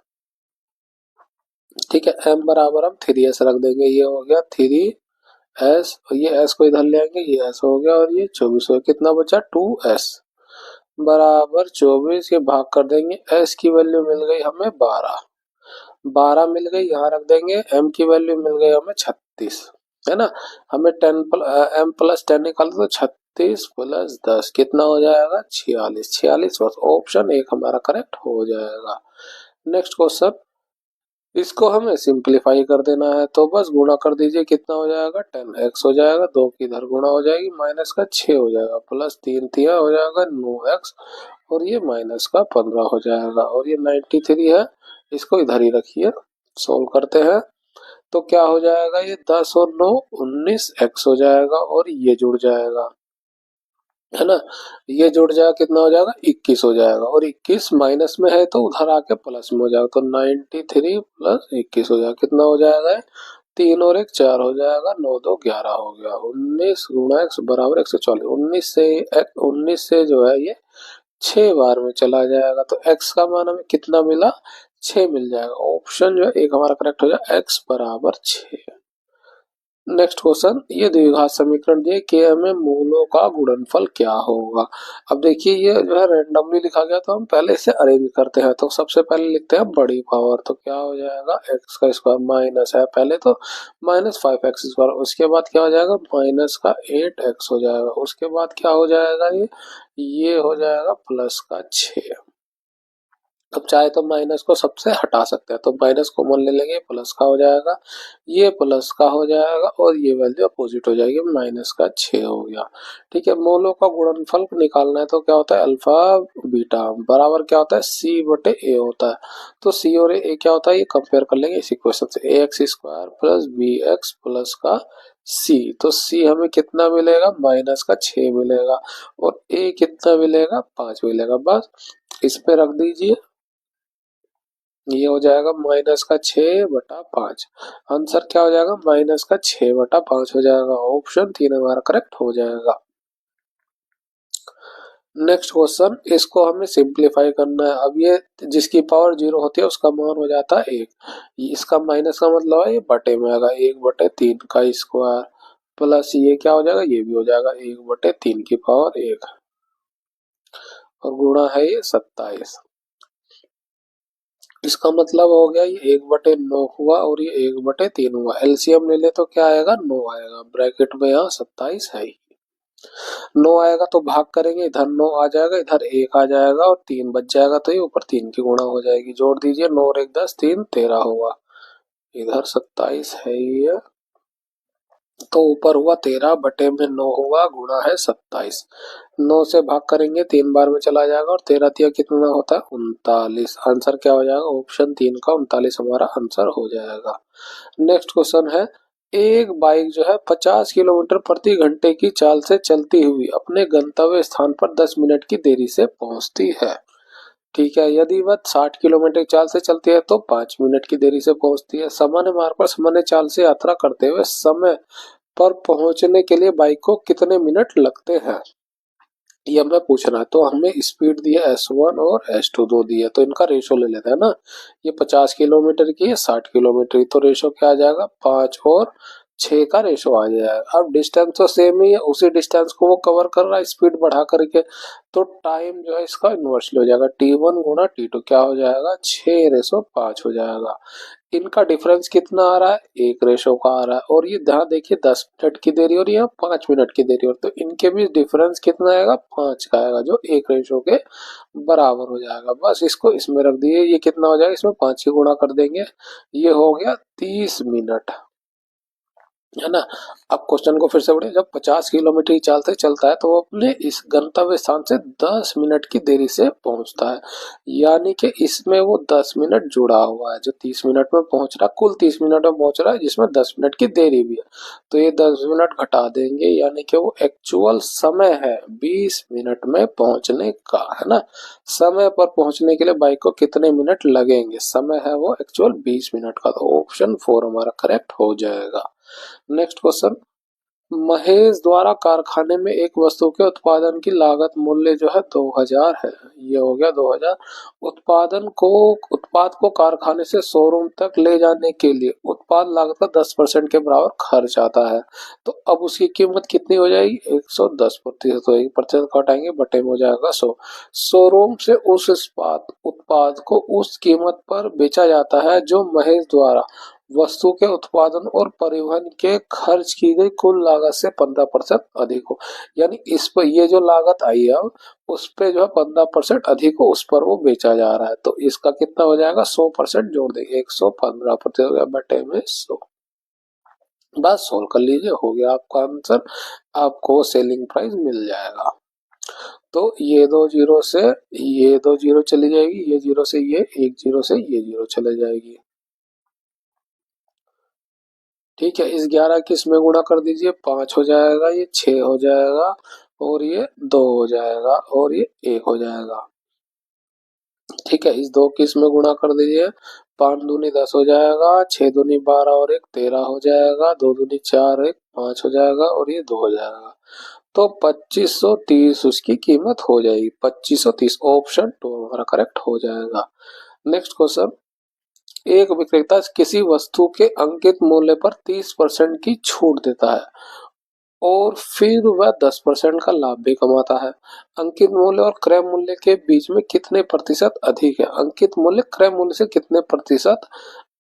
ठीक है। m बराबर हम 3s रख देंगे, ये हो गया 3s और ये s को इधर ले आएंगे, ये s हो गया और ये 24 हो गया, कितना बचा 2s बराबर 24, ये भाग कर देंगे, s की वैल्यू मिल गई हमें 12, 12 मिल गई, यहाँ रख देंगे, m की वैल्यू मिल गई हमें 36, है ना। हमें m+10 निकाल तो 36 + 10 कितना हो जाएगा 46, 46 वर्ष, ऑप्शन एक हमारा करेक्ट हो जाएगा। नेक्स्ट क्वेश्चन, इसको हमें सिंप्लीफाई कर देना है, तो बस गुणा कर दीजिए, कितना हो जाएगा 10x हो जाएगा, 2 की इधर गुणा हो जाएगी, माइनस का 6 हो जाएगा, प्लस 3 तिया हो जाएगा 9x और ये माइनस का 15 हो जाएगा और ये 93 है, इसको इधर ही रखिए, सोल्व करते हैं तो क्या हो जाएगा, ये 10 और 9 19x हो जाएगा और ये जुड़ जाएगा, है ना, ये जुड़ जाएगा, कितना हो जाएगा 21 हो जाएगा और 21 माइनस में है तो उधर आके प्लस में हो जाएगा, तो 93 + 21 हो जाएगा, कितना हो जाएगा 3 और 1 4 हो जाएगा, 9 2 11 हो गया, 19 × x बराबर 140, 19 से जो है ये 6 बार में चला जाएगा, तो x का मान हमें कितना मिला 6 मिल जाएगा, ऑप्शन जो है एक हमारा करेक्ट हो जाएगा, x बराबर 6। नेक्स्ट क्वेश्चन, ये द्विघात समीकरण दिए के में मूलों का गुणनफल क्या होगा। अब देखिए ये जो है रैंडमली लिखा गया, तो हम पहले से अरेंज करते हैं, तो सबसे पहले लिखते हैं बड़ी पावर, तो क्या हो जाएगा x का स्क्वायर माइनस है पहले तो -5x², उसके बाद क्या हो जाएगा माइनस का 8x हो जाएगा, उसके बाद क्या हो जाएगा ये हो जाएगा प्लस का 6। अब चाहे तो माइनस को सबसे हटा सकते हैं, तो माइनस कॉमन ले लेंगे, प्लस का हो जाएगा, ये प्लस का हो जाएगा और ये वैल्यू अपोजिट हो जाएगी, माइनस का 6 हो गया, ठीक है। मोलों का गुणनफल निकालना है, तो क्या होता है अल्फा बीटा बराबर क्या होता है c/a होता है, तो c और a क्या होता है ये कंपेयर कर लेंगे इस इक्वेशन से, ax² + bx प्लस का c, तो c हमें कितना मिलेगा माइनस का 6 मिलेगा और a कितना मिलेगा 5 मिलेगा, बस इस पे रख दीजिए, ये हो जाएगा माइनस का 6/5, आंसर क्या हो जाएगा माइनस का 6/5 हो जाएगा, ऑप्शन 3 हमारा करेक्ट हो जाएगा। नेक्स्ट क्वेश्चन, इसको हमें सिंप्लीफाई करना है, अब ये जिसकी पावर 0 होती है उसका मान हो जाता है 1, इसका माइनस का मतलब है ये बटे में आएगा, 1/3 का स्क्वायर प्लस ये क्या हो जाएगा ये भी हो जाएगा 1/3 की पावर 1 और गुणा है ये 27, इसका मतलब हो गया ये 1/9 हुआ और ये 1/3 हुआ, एलसीएम ले ले तो क्या आएगा 9 आएगा, ब्रैकेट में यहाँ 27 है, 9 आएगा तो भाग करेंगे, इधर 9 आ जाएगा, इधर 1 आ जाएगा और 3 बच जाएगा, तो ये ऊपर 3 की गुणा हो जाएगी, जोड़ दीजिए 9 और 1 10 3 13 हुआ, इधर 27 है ये, तो ऊपर हुआ 13 बटे में 9 हुआ गुणा है 27, 9 से भाग करेंगे 3 बार में चला जाएगा और 13 तिया कितना होता है 39, आंसर क्या हो जाएगा ऑप्शन 3 का 39 हमारा आंसर हो जाएगा। नेक्स्ट क्वेश्चन है, एक बाइक जो है 50 किलोमीटर प्रति घंटे की चाल से चलती हुई अपने गंतव्य स्थान पर 10 मिनट की देरी से पहुंचती है, ठीक है, यदि वह 60 किलोमीटर की चाल से चलती है तो 5 मिनट की देरी से पहुंचती है। सामान्य मार्ग पर सामान्य चाल से यात्रा करते हुए समय पर पहुंचने के लिए बाइक को कितने मिनट लगते हैं, ये हमें पूछना है। तो हमें स्पीड दी है S1 और S2 दो दी है, तो इनका रेशो ले लेते हैं ना। ये 50 किलोमीटर की है, 60 किलोमीटर की, तो रेशो क्या आ जाएगा, 5 और 6 का रेशो आ जाएगा। अब डिस्टेंस तो सेम ही है, उसी डिस्टेंस को वो कवर कर रहा है स्पीड बढ़ा करके, तो टाइम जो है इसका इन्वर्सली हो जाएगा, T1 गुना T2 क्या हो जाएगा, 6/5 हो जाएगा। इनका डिफरेंस कितना आ रहा है, 1 का आ रहा है, और ये यहाँ देखिए 10 मिनट की देरी और यहाँ 5 मिनट की देरी, और तो इनके बीच डिफरेंस कितना आएगा, 5 का आएगा, जो 1 के बराबर हो जाएगा। बस इसको इसमें रख दिए, ये कितना हो जाएगा, इसमें 5 की गुणा कर देंगे, ये हो गया 30 मिनट, है ना। अब क्वेश्चन को फिर से पढ़े, जब 50 किलोमीटर की चाल से चलता है तो वो अपने इस गंतव्य स्थान से 10 मिनट की देरी से पहुंचता है, यानी कि इसमें वो 10 मिनट जुड़ा हुआ है, जो 30 मिनट में पहुंच रहा है, कुल 30 मिनट में पहुंच रहा है, जिसमें 10 मिनट की देरी भी है, तो ये 10 मिनट घटा देंगे, यानी कि वो एक्चुअल समय है 20 मिनट में पहुंचने का, है ना। समय पर पहुंचने के लिए बाइक को कितने मिनट लगेंगे, समय है वो एक्चुअल 20 मिनट का, तो ऑप्शन 4 हमारा करेक्ट हो जाएगा। नेक्स्ट क्वेश्चन, महेश द्वारा कारखाने में एक वस्तु के उत्पादन की लागत मूल्य जो है 2000 है, ये हो गया 2000। उत्पाद को कारखाने से शोरूम तक ले जाने के लिए उत्पाद लागत का 10% के बराबर खर्च आता है, तो अब उसकी कीमत कितनी हो जाएगी, 110% होगी, प्रतिशत घटाएंगे बटे में हो जाएगा 100। शोरूम से उस उत्पाद को उस कीमत पर बेचा जाता है जो महेश द्वारा वस्तु के उत्पादन और परिवहन के खर्च की गई कुल लागत से 15% अधिक हो, यानी इस पर ये जो लागत आई है उस पे जो है 15% अधिक हो, उस पर वो बेचा जा रहा है, तो इसका कितना हो जाएगा, 100% जोड़ देंगे, 115% हो गया बटे में 100। बस सोल्व कर लीजिए, हो गया आपका आंसर, आपको सेलिंग प्राइस मिल जाएगा। तो ये 2 जीरो से ये 2 जीरो चली जाएगी, ये जीरो से ये, एक जीरो से ये जीरो चले जाएगी। ठीक है, इस 11 की इसमें गुणा कर दीजिए, 5 हो जाएगा, ये 6 हो जाएगा, और ये 2 हो जाएगा, और ये 1 हो जाएगा। ठीक है, इस 2 की इसमें गुणा कर दीजिए, 5 दूनी 10 हो जाएगा, 6 दूनी 12 और 1 13 हो जाएगा, 2 दूनी 4 1 5 हो जाएगा, और ये 2 हो जाएगा, तो 2530 उसकी कीमत हो जाएगी, 2530, ऑप्शन 2 हमारा करेक्ट हो जाएगा। नेक्स्ट क्वेश्चन, एक विक्रेता किसी वस्तु के अंकित मूल्य पर 30% की छूट देता है और फिर वह 10% का लाभ भी कमाता है। अंकित मूल्य और क्रय मूल्य के बीच में कितने प्रतिशत अधिक है, अंकित मूल्य क्रय मूल्य से कितने प्रतिशत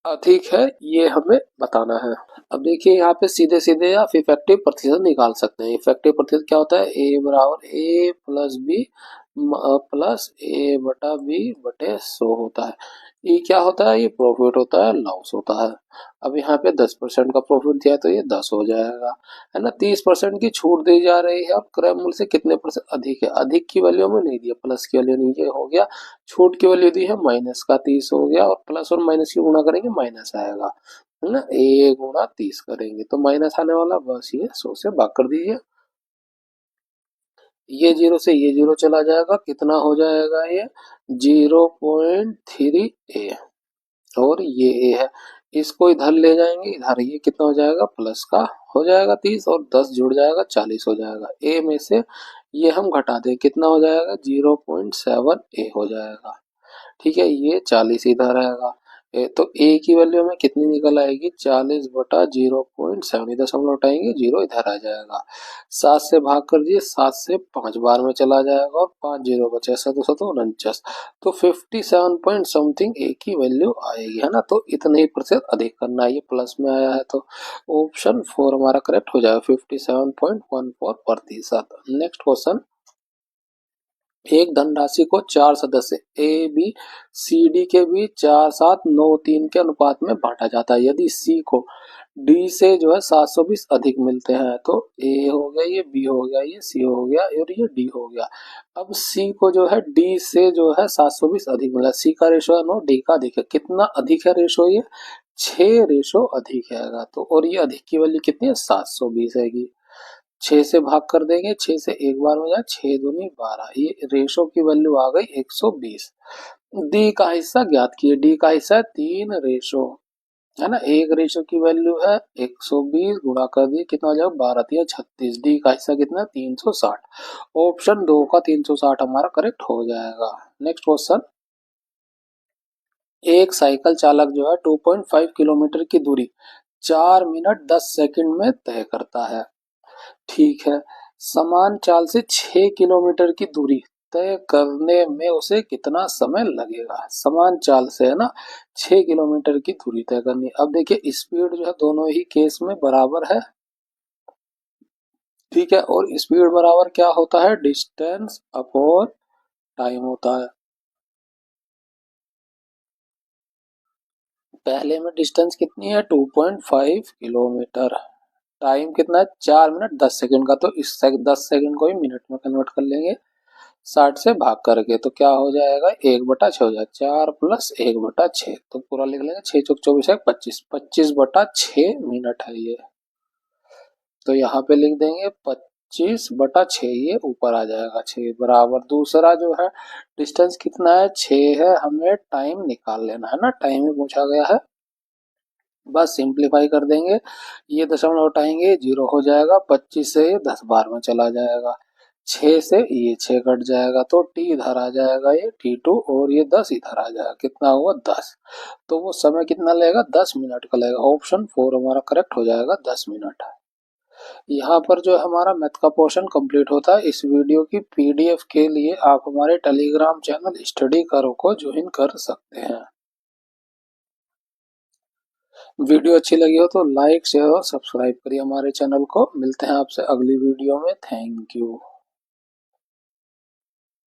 अधिक है, ये हमें बताना है। अब देखिए यहाँ पे सीधे सीधे आप इफेक्टिव प्रतिशत निकाल सकते हैं। इफेक्टिव प्रतिशत क्या होता है, ए बराबर ए प्लस बी प्लस ए बटा बी बटे 100 होता है। ये क्या होता है, ये प्रॉफिट होता है, लॉस होता है। अब यहाँ पे 10% का प्रॉफिट दिया है तो ये 10 हो जाएगा, है ना। 30% की छूट दी जा रही है और क्रय मूल्य से कितने परसेंट अधिक है, अधिक की वैल्यू में नहीं दिया, प्लस की वैल्यू नहीं, ये हो गया। छूट की वैल्यू दी है माइनस का 30 हो गया, और प्लस और माइनस की गुणा करेंगे माइनस आएगा, है ना। ए गुणा 30 करेंगे तो माइनस आने वाला, बस ये 100 से भाग कर दीजिए, ये जीरो से ये जीरो चला जाएगा, कितना हो जाएगा, ये 0.3 ए, और ये ए है, इसको इधर ले जाएंगे, इधर ये कितना हो जाएगा, प्लस का हो जाएगा 30, और 10 जुड़ जाएगा 40 हो जाएगा। ए में से ये हम घटा दें, कितना हो जाएगा, 0.7 ए हो जाएगा। ठीक है, ये 40 इधर आएगा, तो ए की वैल्यू में कितनी निकल आएगी, 40/0.7, इधर हम लौटाएंगे, जीरो इधर आ जाएगा। 7 से भाग कर दिए, 7 से 5 बार में चला जाएगा, और 5 जीरो बचे, 7 तो 57 पॉइंट समथिंग ए की वैल्यू आएगी, है ना। तो इतने ही प्रतिशत अधिक करना है, ये प्लस में आया है तो ऑप्शन 4 हमारा करेक्ट हो जाएगा, 57.14%। नेक्स्ट क्वेश्चन, एक धनराशि को 4 सदस्य ए बी सी डी के बीच 4 7 9 3 के अनुपात में बांटा जाता है। यदि सी को डी से जो है 720 अधिक मिलते हैं, तो ए हो गया, ये बी हो गया, ये सी हो गया, और ये डी हो गया। अब सी को जो है डी से जो है 720 अधिक मिला, सी का रेशो है 9, डी का अधिक है, कितना अधिक है रेशो, ये 6 रेशो अधिक है, तो और ये अधिक की वैल्यू कितनी है, 720 है, 6 से भाग कर देंगे, 6 से एक बार में जाए, 6 दूनी 12, ये रेशो की वैल्यू आ गई 120। डी का हिस्सा ज्ञात किए, डी का हिस्सा है 3 रेशो, है ना, एक रेशो की वैल्यू है 120, गुणा कर दिए कितना हो जाएगा 12 या 36, डी का हिस्सा कितना है 360। ऑप्शन 2 का 360 हमारा करेक्ट हो जाएगा। नेक्स्ट क्वेश्चन, एक साइकिल चालक जो है 2.5 किलोमीटर की दूरी 4 मिनट 10 सेकंड में तय करता है। ठीक है, समान चाल से 6 किलोमीटर की दूरी तय करने में उसे कितना समय लगेगा। समान चाल से, है ना, 6 किलोमीटर की दूरी तय करनी। अब देखिए स्पीड जो है दोनों ही केस में बराबर है, ठीक है, और स्पीड बराबर क्या होता है, डिस्टेंस अपॉन टाइम होता है। पहले में डिस्टेंस कितनी है 2.5 किलोमीटर, टाइम कितना है 4 मिनट 10 सेकंड का, तो इस 10 सेकंड को ही मिनट में कन्वर्ट कर लेंगे 60 से भाग करके, तो क्या हो जाएगा 1/6 हो जाएगा, 4 प्लस 1/6, तो पूरा लिख लेंगे 6 चौक 24 है 25, 25/6 मिनट है ये, तो यहाँ पे लिख देंगे 25/6, ये ऊपर आ जाएगा 6 बराबर। दूसरा जो है डिस्टेंस कितना है 6 है, हमें टाइम निकाल लेना है ना, टाइम ही पूछा गया है, बस सिंप्लीफाई कर देंगे, ये दशमलव हटाएंगे 0 हो जाएगा, 25 से ये 10 बार में चला जाएगा, 6 से ये 6 कट जाएगा, तो टी इधर आ जाएगा, ये T2, और ये 10 इधर आ जाएगा, कितना हुआ 10, तो वो समय कितना लगेगा 10 मिनट का लगेगा। ऑप्शन 4 हमारा करेक्ट हो जाएगा 10 मिनट। यहाँ पर जो हमारा मैथ का पोर्शन कंप्लीट होता है। इस वीडियो की पीडीएफ के लिए आप हमारे टेलीग्राम चैनल स्टडी करो को ज्वाइन कर सकते हैं। वीडियो अच्छी लगी हो तो लाइक शेयर और सब्सक्राइब करिए हमारे चैनल को। मिलते हैं आपसे अगली वीडियो में। Thank you.